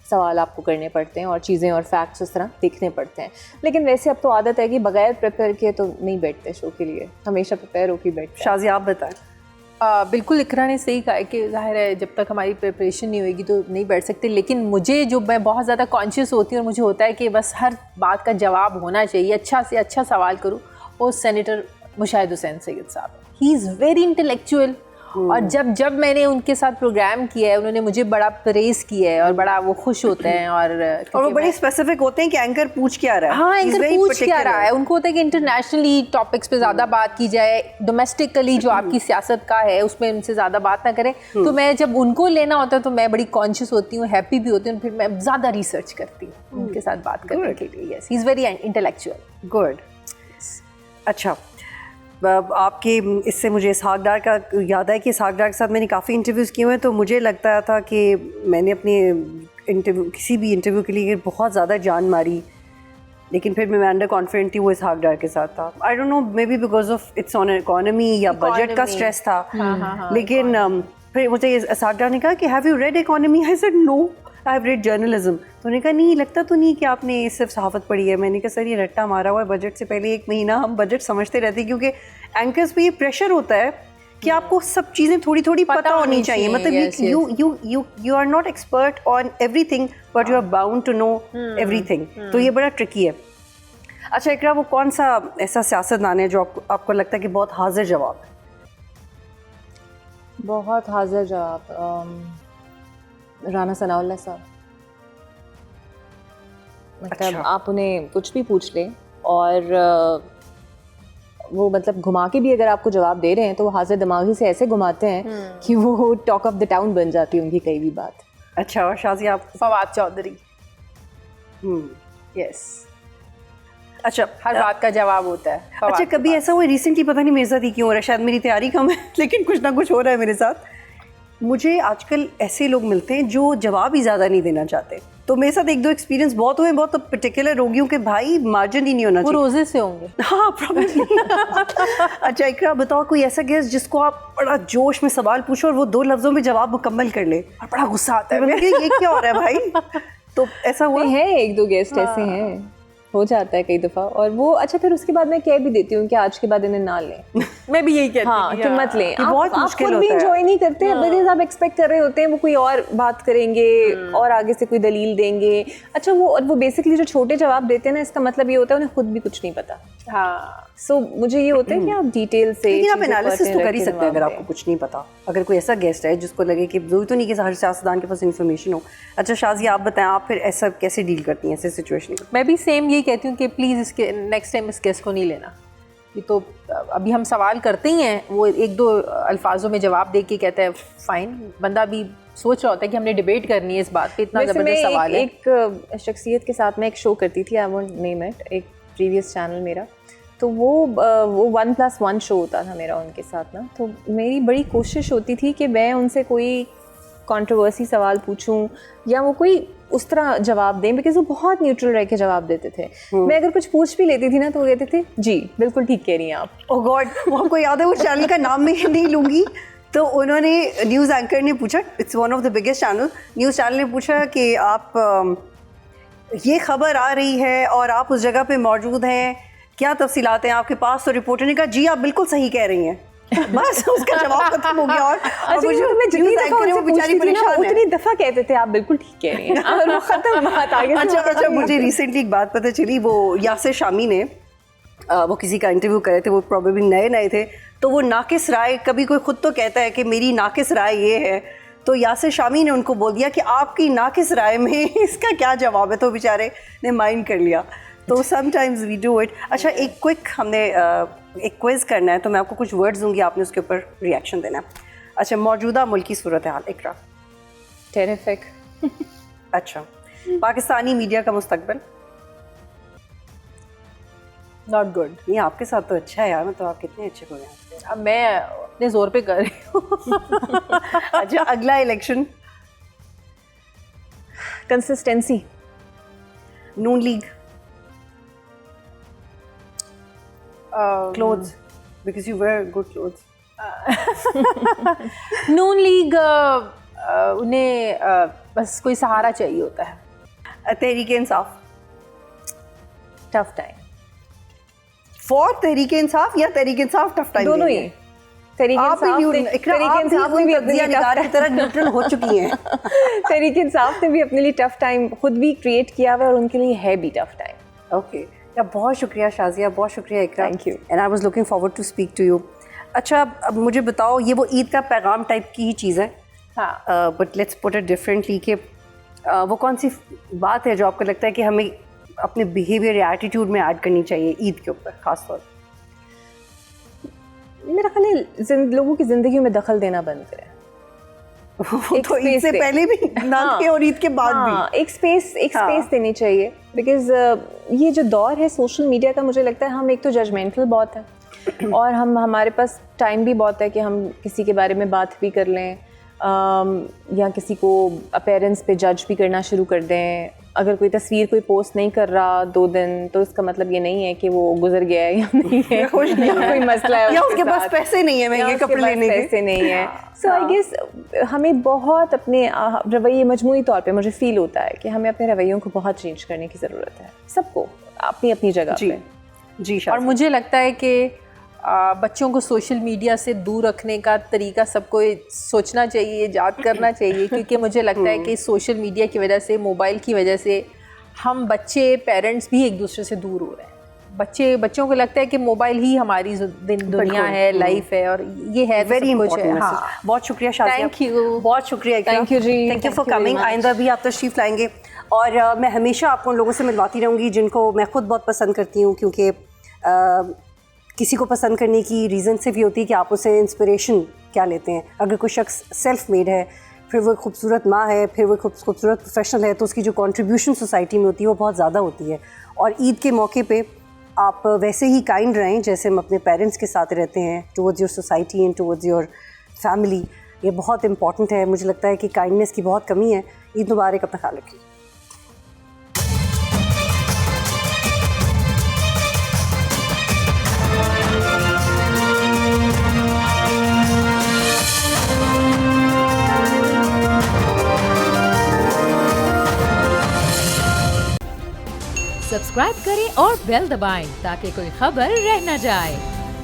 सवाल आपको करने पड़ते हैं और चीज़ें और फैक्ट्स उस तरह देखने पड़ते हैं। लेकिन वैसे अब तो आदत है कि बगैर प्रिपेयर किए तो नहीं बैठते शो के लिए, हमेशा प्रिपेयर होकर बैठते। शाज़िया आप बताएं। बिल्कुल इकरा ने सही कहा है कि ज़ाहिर है जब तक हमारी प्रिपरेशन नहीं होगी तो नहीं बैठ सकते। लेकिन मुझे जो मैं बहुत ज़्यादा कॉन्शियस होती हूँ और मुझे होता है कि बस हर बात का जवाब होना चाहिए, अच्छा से अच्छा सवाल करूँ। और सेनेटर मुशाहिद हुसैन सैयद साहब, ही इज़ वेरी इंटेलेक्चुअल, और जब मैंने उनके साथ प्रोग्राम किया है उन्होंने मुझे बड़ा प्रेज़ किया है और बड़ा वो खुश होते हैं। और वो बड़े स्पेसिफिक होते हैं कि एंकर पूछ क्या रहा है। हाँ, एंकर पूछ क्या रहा है। उनको होता है कि इंटरनेशनली टॉपिक्स पे ज़्यादा बात की जाए, डोमेस्टिकली जो आपकी सियासत का है उसमें उनसे ज़्यादा बात ना करें। तो मैं जब उनको लेना होता है तो मैं बड़ी कॉन्शियस होती हूँ, हैप्पी भी होती हूँ, फिर मैं ज़्यादा रिसर्च करती हूँ उनके साथ बात करने के लिए। Yes, he is very intellectual. Good. अच्छा, आपके इससे मुझे इसहाक डार का याद है कि इसहाक डार के साथ मैंने काफ़ी इंटरव्यूज़ किए हुए हैं। तो मुझे लगता था कि मैंने अपने किसी भी इंटरव्यू के लिए बहुत ज़्यादा जान मारी, लेकिन फिर मैं अंडर कॉन्फिडेंट थी, वो इसहाक डार के साथ था। I don't know, maybe because of its own economy या बजट का स्ट्रेस था। लेकिन फिर मुझे इसहाक डार ने कहा कि have you read economy? I said no, I have read journalism. तो उन्होंने कहा नहीं, लगता तो नहीं कि आपने सिर्फ सहाफ़त पढ़ी है। मैंने कहा सर ये रट्टा मारा हुआ है, बजट से पहले 1 महीना हम बजट समझते रहते हैं, क्योंकि एंकर्स पे ये प्रेशर होता है कि आपको सब चीज़ें थोड़ी थोड़ी पता होनी चाहिए। मतलब you are not expert on everything but you are bound to know everything. तो ये बड़ा ट्रिकी है। अच्छा इकरा, वो कौन सा ऐसा सियासतदान है जो आपको लगता है कि बहुत हाजिर जवाब है? बहुत हाजिर जवाब राना सनाउल्लाह साहब। मतलब अच्छा। आप उन्हें कुछ भी पूछ लें और वो मतलब घुमा के भी अगर आपको जवाब दे रहे हैं तो वो हाजिर दिमागी से ऐसे घुमाते हैं कि वो टॉक ऑफ द टाउन बन जाती है उनकी कई भी बात। अच्छा, और शाज़िया आप? फवाद चौधरी। यस, अच्छा, हर बात का जवाब होता है। अच्छा, कभी ऐसा हुआ रिसेंटली, पता नहीं मेरे साथ ही क्यों हो रहा है, शायद मेरी तैयारी कम है लेकिन कुछ ना कुछ हो रहा है मेरे साथ, मुझे आजकल ऐसे लोग मिलते हैं जो जवाब ही ज़्यादा नहीं देना चाहते। तो मेरे साथ एक दो एक्सपीरियंस बहुत हुए, बहुत पर्टिकुलर रोगियों के भाई मार्जिन ही नहीं होना वो चाहिए। रोजे से होंगे। हाँ प्रॉब्लली। अच्छा इकरा बताओ, कोई ऐसा गेस्ट जिसको आप बड़ा जोश में सवाल पूछो और वो 2 लफ्जों में जवाब मुकम्मल कर ले और बड़ा गुस्सा आता है, मतलब ये क्या हो रहा है भाई? तो ऐसा हुआ है, 1-2 गेस्ट ऐसे हैं, हो जाता है कई दफ़ा। और वो अच्छा फिर उसके बाद मैं कह भी देती हूँ कि आज के बाद इन्हें ना लें। मैं भी यही कहती हूँ हाँ कि मत लें। बहुत आप मुश्किल खुद भी होता है। इंजॉय नहीं करते, बिकॉज़ आप एक्सपेक्ट कर रहे होते हैं वो कोई और बात करेंगे और आगे से कोई दलील देंगे। अच्छा वो बेसिकली जो छोटे जवाब देते हैं ना, इसका मतलब ये होता है उन्हें खुद भी कुछ नहीं पता। हाँ, सो मुझे ये होता है कि आप डिटेल से, लेकिन आप चीज़ों को एनालिसिस तो अपने कर ही रख के सकते हैं अगर जवाब आपको कुछ नहीं पता। अगर कोई ऐसा गेस्ट है जिसको लगे कि जरूरी तो नहीं कि हर सियासतदान के पास इन्फॉर्मेशन हो। अच्छा शाज़िया आप बताएं, आप फिर ऐसा कैसे डील करती हैं ऐसे सिचुएशन में? मैं भी सेम यही कहती हूँ कि प्लीज़ इसके नेक्स्ट टाइम इस गेस्ट को नहीं लेना। ये तो अभी हम सवाल करते ही हैं, वो 1-2 अल्फाजों में जवाब दे के कहता है फाइन। बंदा भी सोच रहा होता है कि हमने डिबेट करनी है इस बात पे, इतना ज़बरदस्त सवाल है। एक शख्सियत के साथ मैं एक शो करती थी, आई वोंट नेम इट, एक प्रीवियस चैनल मेरा, तो वो 1+1 शो होता था मेरा उनके साथ ना। तो मेरी बड़ी कोशिश होती थी कि मैं उनसे कोई कंट्रोवर्सी सवाल पूछूं या वो कोई उस तरह जवाब दें, बिकॉज वो बहुत न्यूट्रल रह के जवाब देते थे। मैं अगर कुछ पूछ भी लेती थी ना तो वो कहते थे जी बिल्कुल ठीक कह रही हैं आप। ओह गॉड, वो हमको याद है, वो चैनल का नाम मैं नहीं लूँगी। तो उन्होंने, न्यूज़ एंकर ने पूछा, it's one of the biggest channel, news channel ने पूछा कि आप ये खबर आ रही है और आप उस जगह पे मौजूद हैं, क्या तफसीलात हैं आपके पास? तो रिपोर्टर ने कहा जी आप बिल्कुल सही कह रही हैं। बस उसका जवाब खत्म हो गया। और मैं जितनी दफ़ा उनसे पूछती थी ना उतनी दफ़ा कहते थे आप बिल्कुल ठीक कह रही हैं और वो खत्म बात आगे। अच्छा मुझे रिसेंटली एक बात पता चली, वो यासिर शामी ने वो किसी का इंटरव्यू करे थे, वो प्रॉबेबली नए थे, तो वो नाकिस राय, कभी कोई खुद तो कहता है कि मेरी नाकिस राय ये है, तो यासिर शामी ने उनको बोल दिया कि आपकी नाकिस राय में इसका क्या जवाब है, तो बेचारे ने माइंड कर लिया। तो समटाइम्स वी डू इट। अच्छा एक क्विक हमने एक क्विज़ करना है, तो मैं आपको कुछ वर्ड्स दूंगी, आपने उसके ऊपर रिएक्शन देना है। अच्छा, मौजूदा मुल्की सूरत हाल इकरा। टेरिफिक। अच्छा, पाकिस्तानी मीडिया का मुस्तकबिल। Not good. ये आपके साथ तो अच्छा है यार, मतलब आप कितने अच्छे हो गए। अब मैं अपने जोर पे कर रही हूँ। अच्छा अगला election. Consistency. Noon league. Clothes, because you wear good clothes. Noon league उन्हें बस कोई सहारा चाहिए होता है। Tehreek Insaf. Tough time. For Tehreek Insaf या तहरीक इंसाफ टफ टाइम? दोनों ही। तहरीक इंसाफ ने भी अपने लिए निगार की तरह न्यूट्रल हो चुकी हैं। तहरीक इंसाफ ने भी अपने लिए टफ टाइम खुद भी क्रिएट किया हुआ है और उनके लिए है भी टफ टाइम। ओके, बहुत शुक्रिया शाज़िया, बहुत शुक्रिया Iqra. Thank you. And I was looking forward to speak to you. अच्छा अब मुझे बताओ, ये वो ईद का पैगाम टाइप की ही चीज़ है, हाँ, but let's put it differently कि वो कौन सी बात है जो आपको लगता है कि हमें अपने बिहेवियर या एटीट्यूड में ऐड करनी चाहिए ईद के ऊपर खास तौर? मेरा ख्याल है लोगों की जिंदगी में दखल देना बंद करें। तो ईद से पहले भी ना के और ईद के बाद भी एक स्पेस देनी चाहिए, बिकॉज ये जो दौर है सोशल मीडिया का, मुझे लगता है हम एक तो जजमेंटल बहुत है और हमारे पास टाइम भी बहुत है कि हम किसी के बारे में बात भी कर लें या किसी को अपीयरेंस पे जज भी करना शुरू कर दें। अगर कोई तस्वीर कोई पोस्ट नहीं कर रहा 2 दिन तो इसका मतलब ये नहीं है कि वो गुजर गया है या नहीं है, या कोई मसला है या उसके पास पैसे नहीं है महंगे कपड़े लेने के, पैसे नहीं है। सो आई गेस हमें बहुत अपने रवैये, मजमूई तौर पे मुझे फील होता है कि हमें अपने रवैयों को बहुत चेंज करने की ज़रूरत है, सबको अपनी अपनी जगह पे। जी। और मुझे लगता है कि बच्चों को सोशल मीडिया से दूर रखने का तरीका सबको सोचना चाहिए, याद करना चाहिए, क्योंकि मुझे लगता है कि सोशल मीडिया की वजह से, मोबाइल की वजह से हम बच्चे, पेरेंट्स भी एक दूसरे से दूर हो रहे हैं। बच्चों को लगता है कि मोबाइल ही हमारी दुनिया है, लाइफ है, और ये है वेरी इंपॉर्टेंट। बहुत शुक्रिया शाज़िया, थैंक यू, बहुत शुक्रिया। Thank you ji, thank you for coming. आइंदा भी आप तशरीफ लाएंगे और मैं हमेशा आपको उन लोगों से मिलवाती रहूँगी जिनको मैं खुद बहुत पसंद करती हूँ, क्योंकि किसी को पसंद करने की रीज़न सिर्फ ये होती है कि आप उसे इंस्पिरेशन क्या लेते हैं। अगर कोई शख्स सेल्फ मेड है, फिर वो खूबसूरत माँ है, फिर वो खूबसूरत प्रोफेशनल है, तो उसकी जो कंट्रीब्यूशन सोसाइटी में होती है वो बहुत ज़्यादा होती है। और ईद के मौके पे आप वैसे ही काइंड रहें जैसे हम अपने पेरेंट्स के साथ रहते हैं, towards your society and towards your family. ये बहुत इंपॉर्टेंट है। मुझे लगता है कि काइंडनेस की बहुत कमी है। ईद मुबारक, अपना ख्याल रखिए। सब्सक्राइब करें और बेल दबाएं ताकि कोई खबर रह न जाए।